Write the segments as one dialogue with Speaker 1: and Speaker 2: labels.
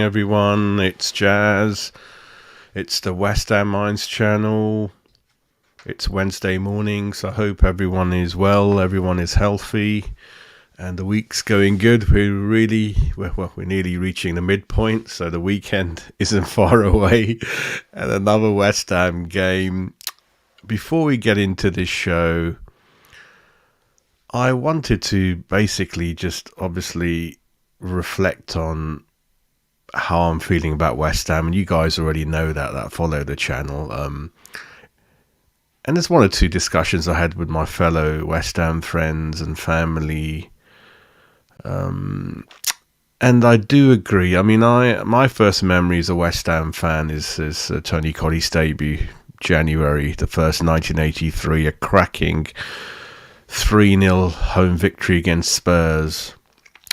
Speaker 1: everyone. It's Jazz. It's the West Ham Minds channel. It's Wednesday morning, so I hope everyone is well, everyone is healthy, and the week's going good. We're nearly reaching the midpoint, so the weekend isn't far away. And another West Ham game. Before we get into this show, I wanted to basically just obviously reflect on how I'm feeling about West Ham, and you guys already know that follow the channel. And there's one or two discussions I had with my fellow West Ham friends and family, and I do agree. I mean, my first memory as a West Ham fan is Tony Colley's debut, January the 1st, 1983, a cracking 3-0 home victory against Spurs,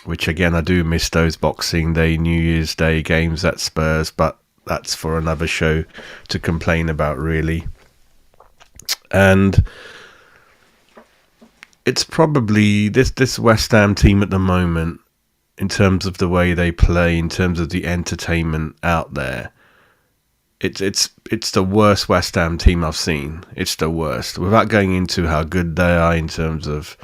Speaker 1: which again, I do miss those Boxing Day, New Year's Day games at Spurs, but that's for another show to complain about, really. And it's probably this West Ham team at the moment, in terms of the way they play, in terms of the entertainment out there, it's the worst West Ham team I've seen. It's the worst, without going into how good they are in terms of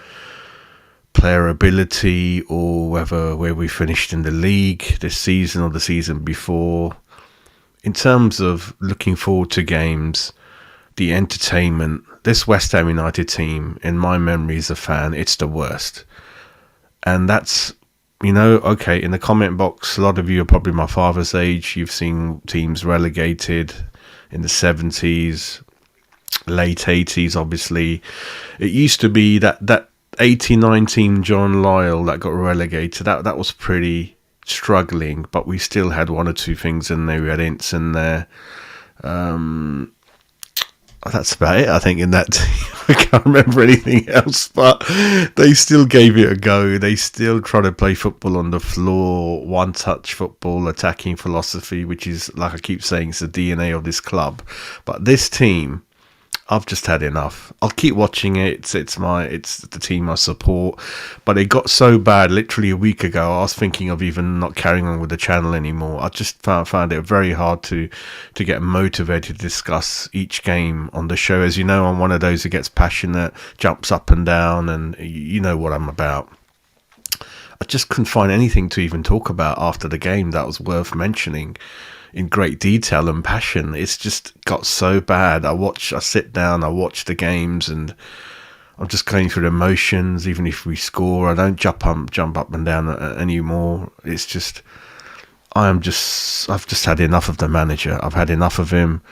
Speaker 1: player ability or where we finished in the league this season or the season before. In terms of looking forward to games, the entertainment, this West Ham United team, in my memory as a fan, it's the worst. And that's, okay, in the comment box, a lot of you are probably my father's age. You've seen teams relegated in the 70s, late 80s, obviously. It used to be that 89 team John Lyall that got relegated, that was pretty struggling, but we still had one or two things in there. We had Ince in there. That's about it, I think, in that team. I can't remember anything else, but they still gave it a go. They still try to play football on the floor, one-touch football, attacking philosophy, which is, like I keep saying, it's the DNA of this club. But this team, I've just had enough. I'll keep watching it. It's the team I support. But it got so bad literally a week ago, I was thinking of even not carrying on with the channel anymore. I just found it very hard to get motivated to discuss each game on the show. As you know, I'm one of those who gets passionate, jumps up and down, and you know what I'm about. I just couldn't find anything to even talk about after the game that was worth mentioning in great detail and passion. It's just got so bad. I sit down, I watch the games, and I'm just going through the emotions. Even if we score, I don't jump up and down anymore. It's just, I've just had enough of the manager. I've had enough of him.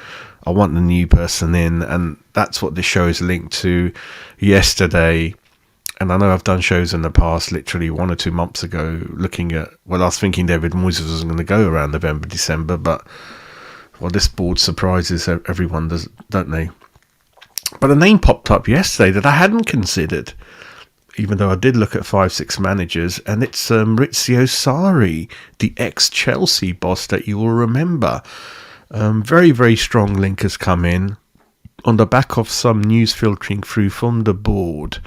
Speaker 1: I want the new person in, and that's what this show is linked to. Yesterday, and I know I've done shows in the past, literally 1 or 2 months ago, looking at, I was thinking David Moyes was going to go around November, December, but, this board surprises everyone, don't they? But a name popped up yesterday that I hadn't considered, even though I did look at 5-6 managers, and it's Maurizio Sarri, the ex-Chelsea boss that you will remember. Very, very strong link has come in on the back of some news filtering through from the board.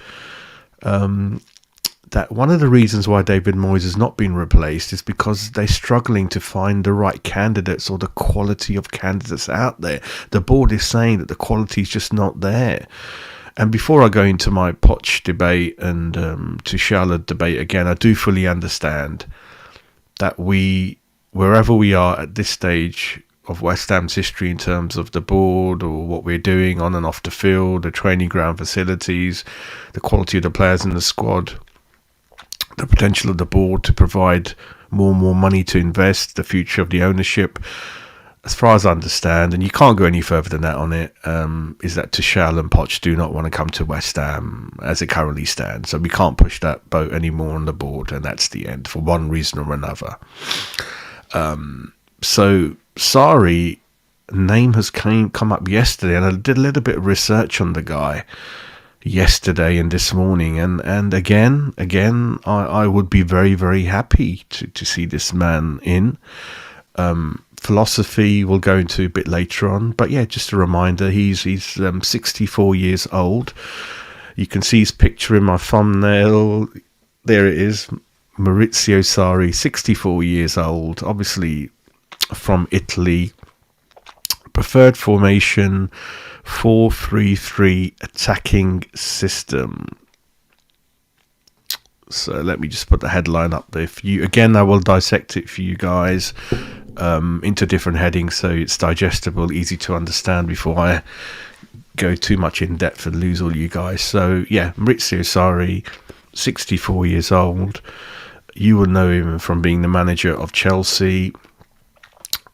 Speaker 1: That one of the reasons why David Moyes has not been replaced is because they're struggling to find the right candidates or the quality of candidates out there. The board is saying that the quality is just not there. And before I go into my Poch debate and Tuchel debate again, I do fully understand that wherever we are at this stage of West Ham's history in terms of the board or what we're doing on and off the field, the training ground facilities, the quality of the players in the squad, the potential of the board to provide more and more money to invest, the future of the ownership, as far as I understand, and you can't go any further than that on it, is that Tuchel and Poch do not want to come to West Ham as it currently stands. So we can't push that boat anymore on the board, and that's the end for one reason or another. So Sarri name has come up yesterday, and I did a little bit of research on the guy yesterday and this morning, and again I would be very, very happy to see this man in. Philosophy we'll go into a bit later on, but yeah, just a reminder, he's 64 years old. You can see his picture in my thumbnail. There it is, Maurizio Sarri, 64 years old. Obviously from Italy. Preferred formation, 4-3-3 attacking system. So let me just put the headline up there for you. Again, I will dissect it for you guys into different headings so it's digestible, easy to understand before I go too much in depth and lose all you guys. So yeah, Maurizio Sarri, 64 years old. You will know him from being the manager of Chelsea.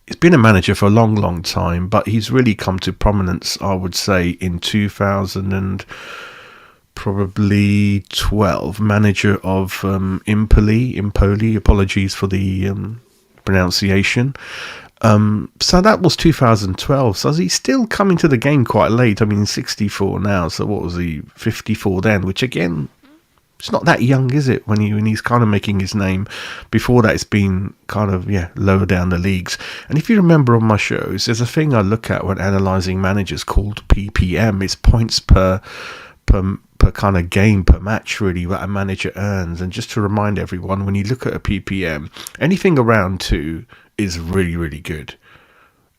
Speaker 1: He's been a manager for a long, long time, but he's really come to prominence, I would say, in 2000 and probably 12. Manager of Empoli. Apologies for the pronunciation. So that was 2012. So he's still coming to the game quite late. I mean, 64 now. So what was he? 54 then, which again, it's not that young, is it, when he's kind of making his name? Before that, it's been kind of, lower down the leagues. And if you remember on my shows, there's a thing I look at when analysing managers called PPM. It's points per kind of game, per match, really, that a manager earns. And just to remind everyone, when you look at a PPM, anything around 2 is really, really good.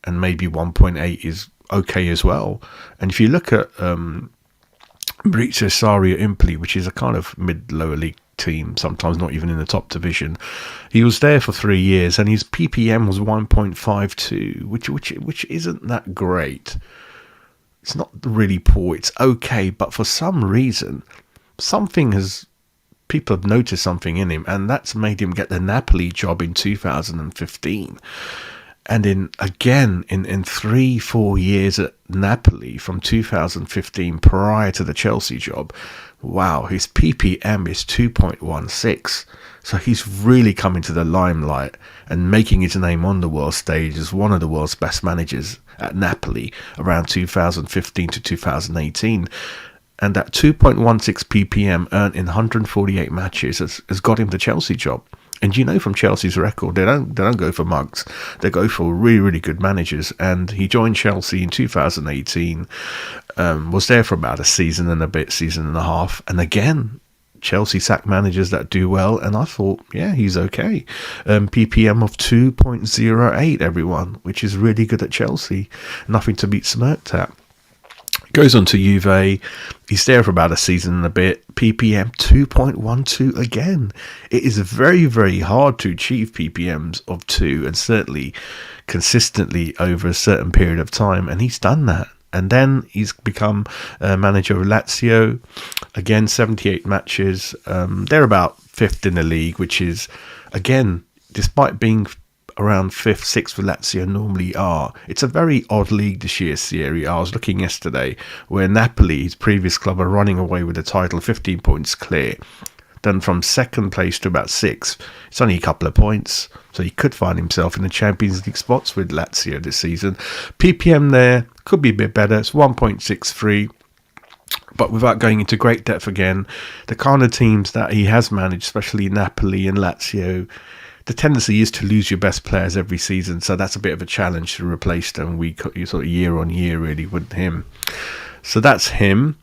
Speaker 1: And maybe 1.8 is okay as well. And if you look at Maurizio Sarri at Empoli, which is a kind of mid-lower league team, sometimes not even in the top division. He was there for 3 years, and his PPM was 1.52, which isn't that great. It's not really poor. It's okay, but for some reason, people have noticed something in him, and that's made him get the Napoli job in 2015. And in 3-4 years at Napoli from 2015 prior to the Chelsea job, wow, his PPM is 2.16. So he's really coming to the limelight and making his name on the world stage as one of the world's best managers at Napoli around 2015 to 2018. And that 2.16 PPM earned in 148 matches has got him the Chelsea job. And you know, from Chelsea's record, they don't go for mugs. They go for really, really good managers. And he joined Chelsea in 2018, was there for about a season and a half. And again, Chelsea sack managers that do well. And I thought, yeah, he's okay. PPM of 2.08, everyone, which is really good at Chelsea. Nothing to be smirked at. Goes on to Juve. He's there for about a season and a bit. PPM 2.12 again. It is very, very hard to achieve PPMs of 2, and certainly consistently over a certain period of time. And he's done that. And then he's become manager of Lazio. Again, 78 matches. They're about 5th in the league, which is, again, despite being around 5th, 6th for Lazio normally are. It's a very odd league this year, Serie A. I was looking yesterday where Napoli, his previous club, are running away with the title, 15 points clear. Then from 2nd place to about 6th, it's only a couple of points. So he could find himself in the Champions League spots with Lazio this season. PPM there could be a bit better. It's 1.63. But without going into great depth again, the kind of teams that he has managed, especially Napoli and Lazio, the tendency is to lose your best players every season, so that's a bit of a challenge to replace them sort of year on year, really, with him. So that's him.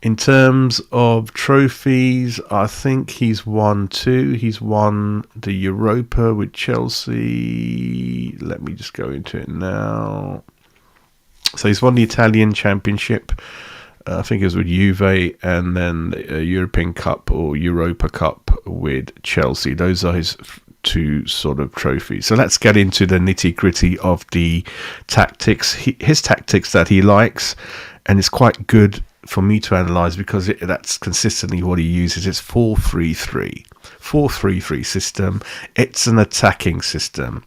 Speaker 1: In terms of trophies, I think he's won 2. He's won the Europa with Chelsea. Let me just go into it now. So he's won the Italian Championship. I think it was with Juve, and then the European Cup or Europa Cup with Chelsea. Those are his 2 sort of trophies. So let's get into the nitty-gritty of the tactics. His tactics that he likes, and it's quite good for me to analyse because that's consistently what he uses. It's 4-3-3. 4-3-3 system. It's an attacking system.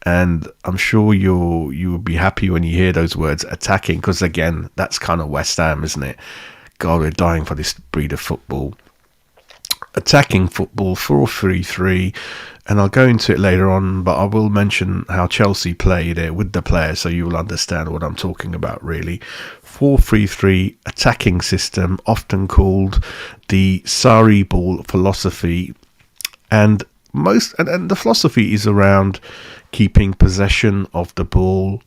Speaker 1: And I'm sure you will be happy when you hear those words, attacking, because again, that's kind of West Ham, isn't it? God, we're dying for this breed of football. Attacking football, 4-3-3, and I'll go into it later on, but I will mention how Chelsea played it with the players so you will understand what I'm talking about, really. 4-3-3 attacking system, often called the Sarri ball philosophy, and the philosophy is around keeping possession of the ball.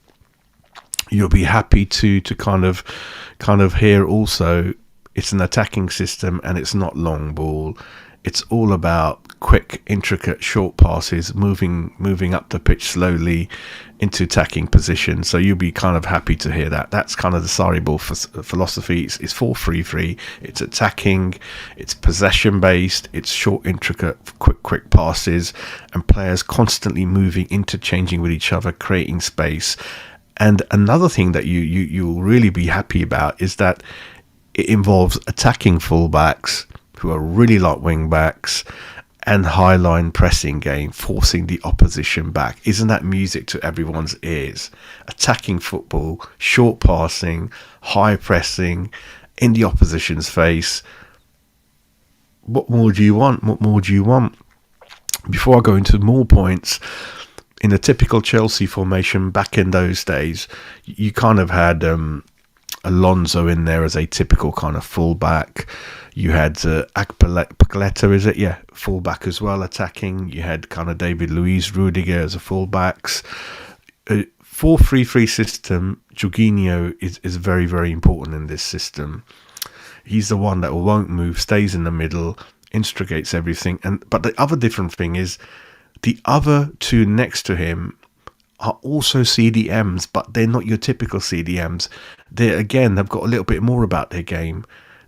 Speaker 1: You'll be happy to kind of hear also it's an attacking system and it's not long ball. It's all about quick, intricate, short passes, moving up the pitch slowly into attacking position. So you'll be kind of happy to hear that. That's kind of the Sarri ball philosophy. It's 4-3-3. It's attacking. It's possession based. It's short, intricate, quick passes, and players constantly moving, interchanging with each other, creating space. And another thing that you'll really be happy about is that it involves attacking fullbacks who are really like wing backs, and high line pressing game, forcing the opposition back. Isn't that music to everyone's ears? Attacking football, short passing, high pressing, in the opposition's face. What more do you want? What more do you want? Before I go into more points, in the typical Chelsea formation back in those days, you kind of had Alonso in there as a typical kind of fullback. You had Paqueta, is it? Yeah, fullback as well, attacking. You had kind of David Luiz, Rudiger as a fullbacks. 4-3-3 system. Jorginho is very, very important in this system. He's the one that won't move, stays in the middle, instigates everything. But the other different thing is the other two next to him are also CDMs, but they're not your typical CDMs. They've got a little bit more about their game.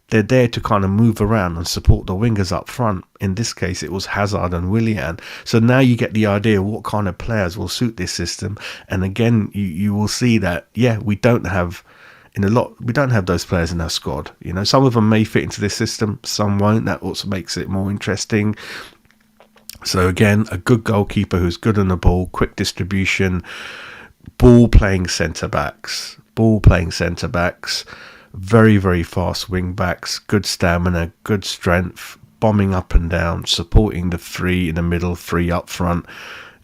Speaker 1: They're there to kind of move around and support the wingers up front. In this case, it was Hazard and Willian. So now you get the idea of what kind of players will suit this system. And again, you will see that, we don't have those players in our squad. You know, some of them may fit into this system, some won't. That also makes it more interesting. So again, a good goalkeeper who's good on the ball, quick distribution, ball playing centre backs, very, very fast wing backs, good stamina, good strength, bombing up and down, supporting the three in the middle, three up front.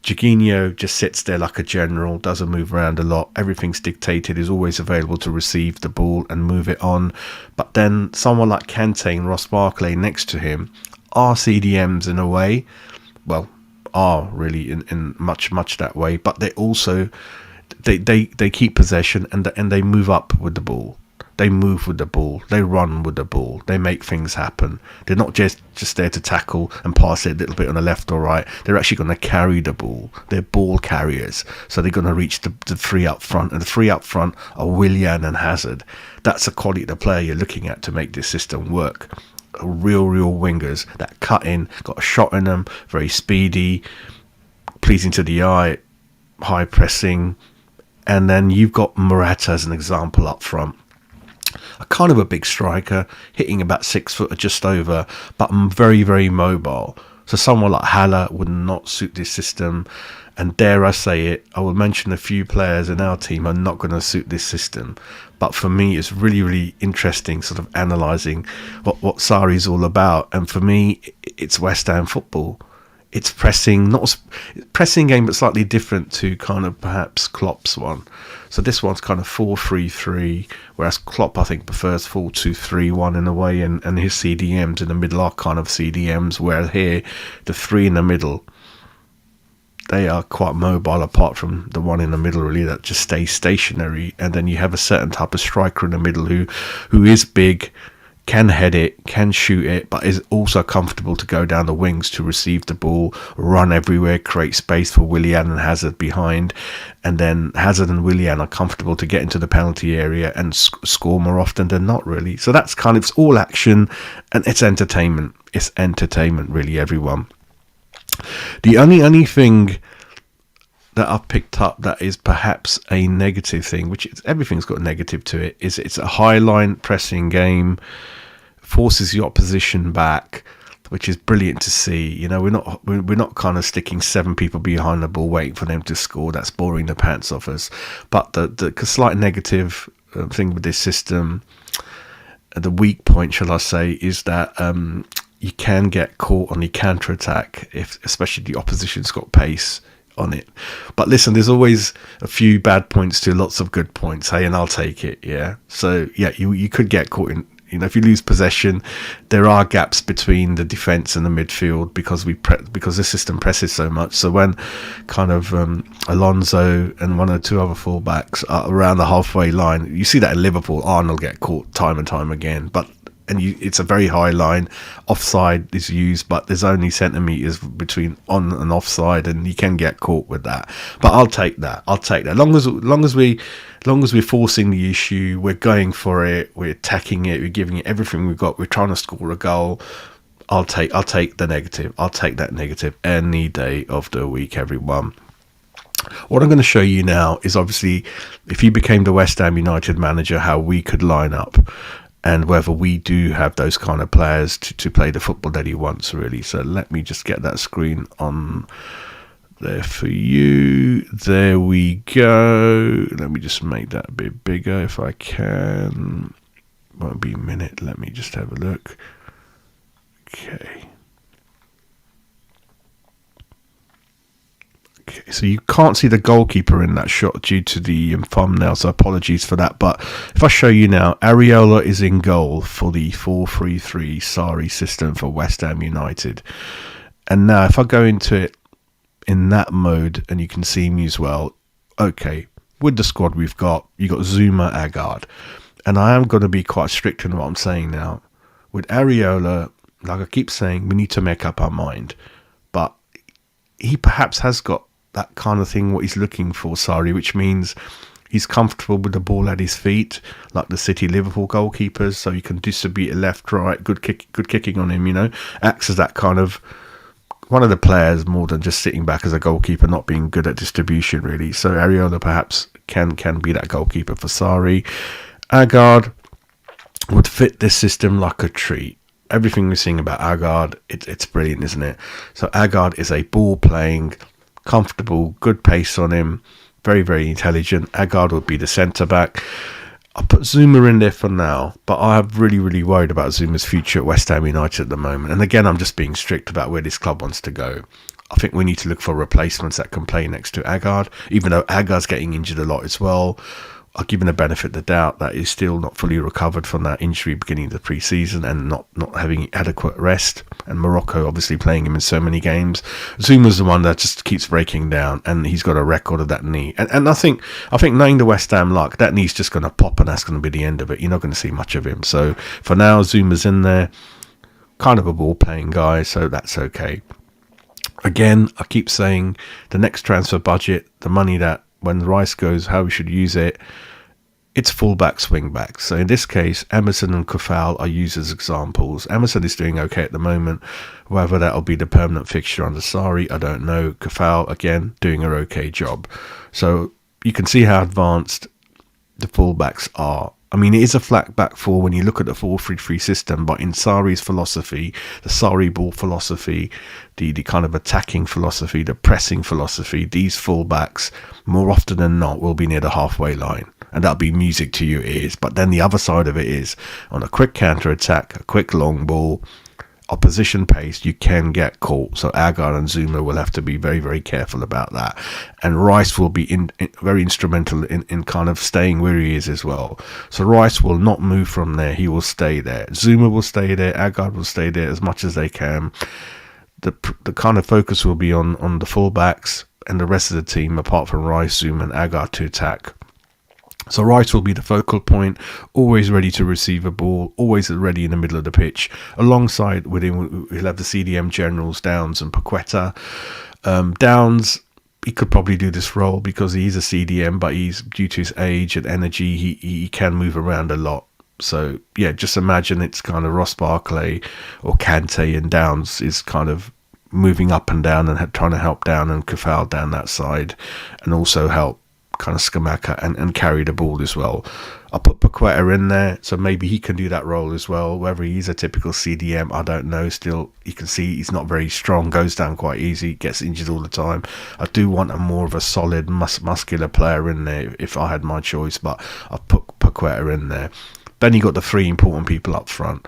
Speaker 1: Jorginho just sits there like a general, doesn't move around a lot. Everything's dictated, is always available to receive the ball and move it on. But then someone like Kante and Ross Barkley next to him are CDMs in a way. Well, are really in much that way. But they also they keep possession and they move up with the ball. They move with the ball. They run with the ball. They make things happen. They're not just there to tackle and pass it a little bit on the left or right. They're actually going to carry the ball. They're ball carriers. So they're going to reach the three up front. And the three up front are Willian and Hazard. That's the quality of the player you're looking at to make this system work. Real wingers that cut in, got a shot in them, very speedy, pleasing to the eye, high pressing. And then you've got Morata as an example up front. A kind of a big striker, hitting about 6 foot or just over, but very, very mobile. So someone like Haller would not suit this system. And dare I say it, I will mention a few players in our team are not going to suit this system. But for me, it's really, really interesting sort of analysing what Sarri's all about. And for me, it's West Ham football. It's pressing, not pressing game, but slightly different to kind of perhaps Klopp's one. So this one's kind of 4-3-3, whereas Klopp, I think, prefers 4-2-3-1 in a way, and his CDMs in the middle are kind of CDMs, where here, the three in the middle, they are quite mobile, apart from the one in the middle, really, that just stays stationary. And then you have a certain type of striker in the middle who is big, can head it, can shoot it, but is also comfortable to go down the wings to receive the ball, run everywhere, create space for Willian and Hazard behind. And then Hazard and Willian are comfortable to get into the penalty area and score more often than not, really. So that's kind of, it's all action and it's entertainment. It's entertainment, really, everyone. The only thing that I've picked up that is perhaps a negative thing, which is, everything's got a negative to it, is it's a high line pressing game, forces the opposition back, which is brilliant to see. You know, we're not kind of sticking 7 people behind the ball waiting for them to score. That's boring the pants off us. But the slight negative thing with this system, the weak point, shall I say, is that you can get caught on the counter attack if, especially, the opposition's got pace on it. But listen, there's always a few bad points to lots of good points, hey, and I'll take it. So you could get caught in, you know, if you lose possession, there are gaps between the defense and the midfield because because the system presses so much. So when kind of Alonso and 1 or 2 other fullbacks are around the halfway line, you see that in Liverpool, Arnold get caught time and time again. But and it's a very high line. Offside is used, but there's only centimeters between on and offside, and you can get caught with that. But I'll take that. Long as we're forcing the issue, we're going for it, we're attacking it, we're giving it everything we've got, we're trying to score a goal. I'll take the negative. I'll take that negative any day of the week, everyone. What I'm going to show you now is obviously if you became the West Ham United manager, how we could line up and whether we do have those kind of players to play the football that he wants, really. So let me just get that screen on there for you. There we go. Let me just make that a bit bigger if I can. Won't be a minute. Let me just have a look. Okay. Okay, so you can't see the goalkeeper in that shot due to the thumbnail, so apologies for that. But if I show you now, Areola is in goal for the 4-3-3 Sarri system for West Ham United. And now if I go into it in that mode, and you can see me as well, okay, with the squad we've got, you got Zuma, Agard. And I am going to be quite strict in what I'm saying now. With Areola, like I keep saying, we need to make up our mind. But he perhaps has got that kind of thing, what he's looking for, Sarri, which means he's comfortable with the ball at his feet, like the City Liverpool goalkeepers, so you can distribute it left, right, good kicking on him, acts as that kind of one of the players more than just sitting back as a goalkeeper, not being good at distribution, really. So Areola perhaps can be that goalkeeper for Sarri. Agard would fit this system like a treat. Everything we're seeing about Agard, it's brilliant, isn't it? So Agard is a ball-playing, comfortable, good pace on him, very, very intelligent. Agard would be the centre-back. I'll put Zuma in there for now, but I'm really, really worried about Zuma's future at West Ham United at the moment. And again, I'm just being strict about where this club wants to go. I think we need to look for replacements that can play next to Agard, even though Agard's getting injured a lot as well. I'll give him the benefit of the doubt that he's still not fully recovered from that injury beginning of the pre-season and not having adequate rest. And Morocco obviously playing him in so many games. Zuma's the one that just keeps breaking down, and he's got a record of that knee. And I think knowing the West Ham luck, that knee's just going to pop, and that's going to be the end of it. You're not going to see much of him. So for now, Zuma's in there, kind of a ball-playing guy, so that's okay. Again, I keep saying the next transfer budget, the money that when Rice goes, how we should use it, it's fullback, swing-back. So in this case, Emerson and Kufal are used as examples. Emerson is doing okay at the moment. Whether that'll be the permanent fixture under Sarri, I don't know. Kufal, again, doing an okay job. So you can see how advanced the fullbacks are. I mean, it is a flat back four when you look at the 4-3-3 system, but in Sarri's philosophy, the Sarri ball philosophy, the kind of attacking philosophy, the pressing philosophy, these fullbacks, more often than not, will be near the halfway line. And that'll be music to your ears. But then the other side of it is, on a quick counter-attack, a quick long ball, opposition pace, you can get caught. So Agard and Zuma will have to be very, very careful about that. And Rice will be very instrumental in kind of staying where he is as well. So Rice will not move from there. He will stay there. Zuma will stay there. Agard will stay there as much as they can. The kind of focus will be on the fullbacks and the rest of the team, apart from Rice, Zuma and Agard, to attack. So Rice will be the focal point, always ready to receive a ball, always ready in the middle of the pitch. Alongside with him, we'll have the CDM generals, Downs and Paqueta. Downs, he could probably do this role because he's a CDM, but he's, due to his age and energy, he can move around a lot. So, yeah, just imagine it's kind of Ross Barkley or Kante, and Downs is kind of moving up and down and trying to help down and Kufal down that side, and also help kind of Scamacca and carry the ball as well. I'll put Paqueta in there, so maybe he can do that role as well. Whether he's a typical CDM, I don't know. Still, you can see he's not very strong, goes down quite easy, gets injured all the time. I do want a more of a solid, muscular player in there if I had my choice, but I've put Paqueta in there. Then you got the three important people up front.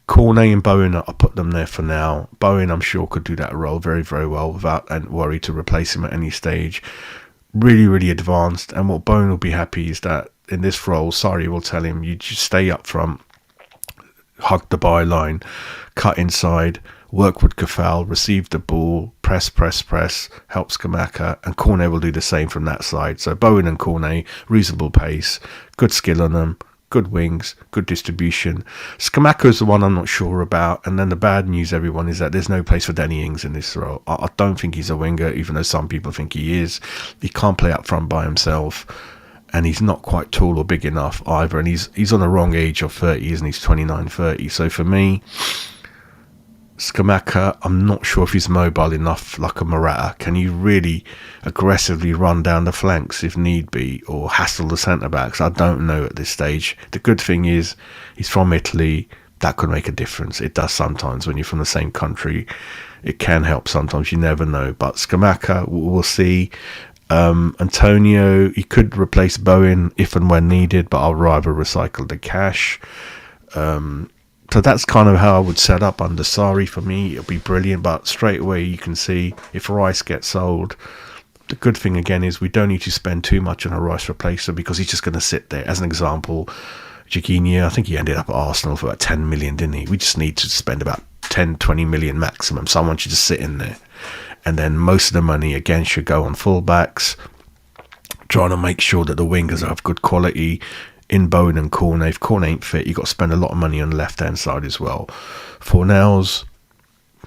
Speaker 1: Cornet and Bowen, I put them there for now. Bowen, I'm sure, could do that role very, very well without any worry to replace him at any stage. Really, really advanced. And what Bowen will be happy is that in this role, Sarri will tell him, you just stay up front, hug the byline, cut inside, work with Kufal, receive the ball, press, help Scamacca, and Cornet will do the same from that side. So Bowen and Cornet, reasonable pace, good skill on them, good wings, good distribution. Scamacca is the one I'm not sure about. And then the bad news, everyone, is that there's no place for Danny Ings in this role. I don't think he's a winger, even though some people think he is. He can't play up front by himself. And he's not quite tall or big enough either. And he's on the wrong age of 30, isn't he? He's 29, 30. So for me, Scamacca, I'm not sure if he's mobile enough like a Morata. Can you really aggressively run down the flanks if need be, or hassle the centre-backs? I don't know at this stage. The good thing is he's from Italy. That could make a difference. It does sometimes when you're from the same country. It can help sometimes. You never know. But Scamacca, we'll see. Antonio, he could replace Bowen if and when needed, but I'll rather recycle the cash. So that's kind of how I would set up under Sarri. For me, it'll be brilliant, but straight away you can see if Rice gets sold, the good thing again is we don't need to spend too much on a Rice replacer because he's just going to sit there. As an example, Jorginho, I think he ended up at Arsenal for about 10 million, didn't he? We just need to spend about 10, 20 million maximum. Someone should just sit in there. And then most of the money, again, should go on fullbacks, trying to make sure that the wingers have good quality in Bowen and Cornet. If Cornet ain't fit, you've got to spend a lot of money on the left-hand side as well. Fornells,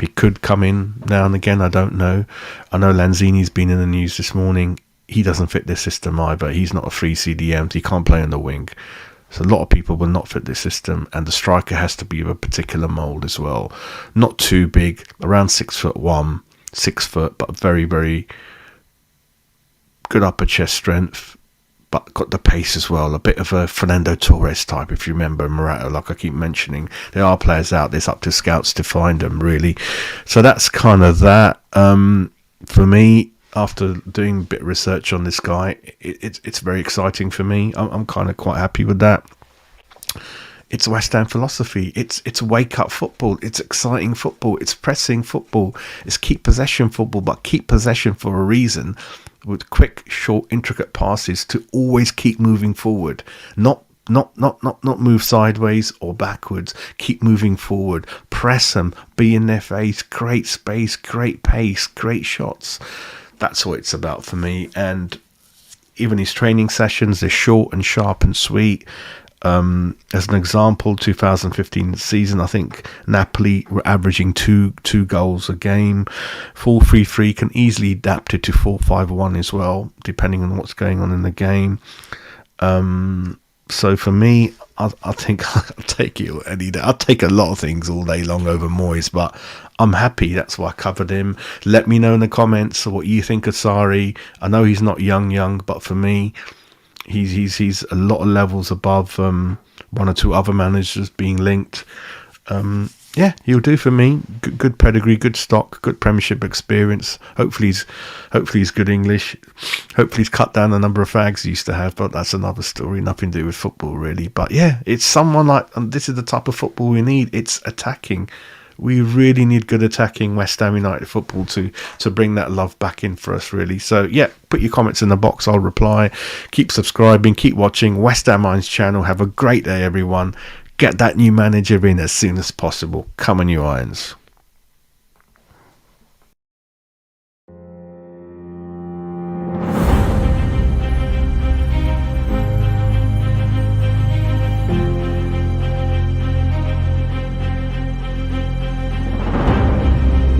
Speaker 1: he could come in now and again, I don't know. I know Lanzini's been in the news this morning. He doesn't fit this system either. He's not a free CDM, so he can't play on the wing. So a lot of people will not fit this system, and the striker has to be of a particular mould as well. Not too big, around 6'1", 6 foot, but very, very good upper chest strength, but got the pace as well. A bit of a Fernando Torres type, if you remember Morata, like I keep mentioning. There are players out there, it's up to scouts to find them, really. So that's kind of that. For me, after doing a bit of research on this guy, it's very exciting for me. I'm kind of quite happy with that. It's West Ham philosophy. It's wake up football. It's exciting football. It's pressing football. It's keep possession football, but keep possession for a reason, with quick, short, intricate passes to always keep moving forward. Not move sideways or backwards. Keep moving forward. Press them. Be in their face. Great space. Great pace. Great shots. That's what it's about for me. And even his training sessions, they're short and sharp and sweet. As an example, 2015 season, I think Napoli were averaging two goals a game. 4-3-3 can easily adapt it to 4-5-1 as well, depending on what's going on in the game. So for me, I think I'll take it any day. I'll take a lot of things all day long over Moyes, but I'm happy. That's why I covered him. Let me know in the comments what you think of Sarri. I know he's not young, but for me, he's a lot of levels above one or two other managers being linked. Yeah, he'll do for me. Good pedigree, good stock, good Premiership experience. Hopefully he's good English. Hopefully he's cut down the number of fags he used to have, but that's another story. Nothing to do with football, really. But yeah, it's someone like, and this is the type of football we need. It's attacking. We really need good attacking West Ham United football to bring that love back in for us, really. So, yeah, put your comments in the box. I'll reply. Keep subscribing. Keep watching West Ham Minds channel. Have a great day, everyone. Get that new manager in as soon as possible. Come on, you Irons.